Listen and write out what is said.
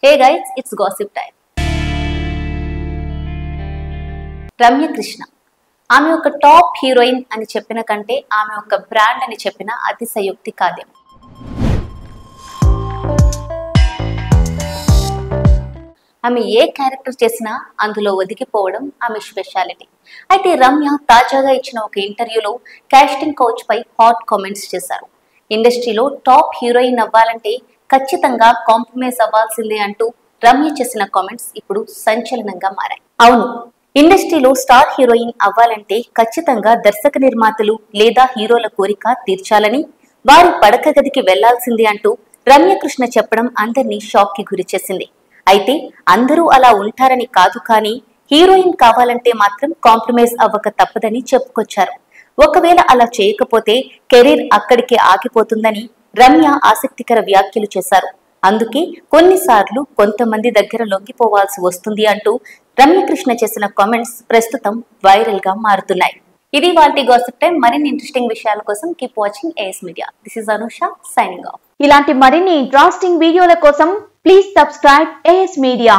Hey guys, it's gossip time. Ramya Krishna ఆమె ఒక top heroine అని చెప్పిన కంటే ఆమె ఒక బ్రాండ్ అని చెప్పిన అతిశయోక్తి కాదేమో. ఆమె ఏ క్యారెక్టర్ చేసినా అందులో ఒదిగిపోవడం ఆమె స్పెషాలిటీ. అయితే రమ్య తాజాగా ఇచ్చిన ఒక ఇంటర్వ్యూలో కాస్టింగ్ కౌచ్ పై హాట్ కామెంట్స్ చేశారు. ఇండస్ట్రీలో టాప్ హీరోయిన్ అవ్వాలంటే ఖచ్చితంగా కాంప్రమైజ్ అవ్వాల్సిందే అంటూ రమ్య చేసిన కామెంట్స్ ఇప్పుడు సంచలనంగా మారాయి. అవును, ఇండస్ట్రీలో స్టార్ హీరోయిన్ అవ్వాలంటే ఖచ్చితంగా దర్శక నిర్మాతలు లేదా హీరోల కోరిక తీర్చాలని, వారి పడక గదికి వెళ్లాల్సిందే అంటూ రమ్యకృష్ణ చెప్పడం అందరినీ షాక్ కి గురి చేసింది. అయితే అందరూ అలా ఉంటారని కాదు, కానీ హీరోయిన్ కావాలంటే మాత్రం కాంప్రమైజ్ అవ్వక తప్పదని చెప్పుకొచ్చారు. ఒకవేళ అలా చేయకపోతే కెరీర్ అక్కడికే ఆగిపోతుందని రమ్య ఆసక్తికర వ్యాఖ్యలు చేశారు. అందుకే కొన్నిసార్లు కొంతమంది దగ్గర లొంగిపోవాల్సి వస్తుంది అంటూ రమ్యకృష్ణ చేసిన కామెంట్స్ ప్రస్తుతం వైరల్ గా మారుతున్నాయి. ఇది వాల్టి గాసిప్ టైం. మరిన్ని ఇంట్రెస్టింగ్ విషయాల కోసం keep watching AS media. This is Anusha signing off. ఇలాంటి మరిన్ని ఇంట్రెస్టింగ్ వీడియోల కోసం ప్లీజ్ సబ్స్క్రైబ్ ఏఎస్ మీడియా.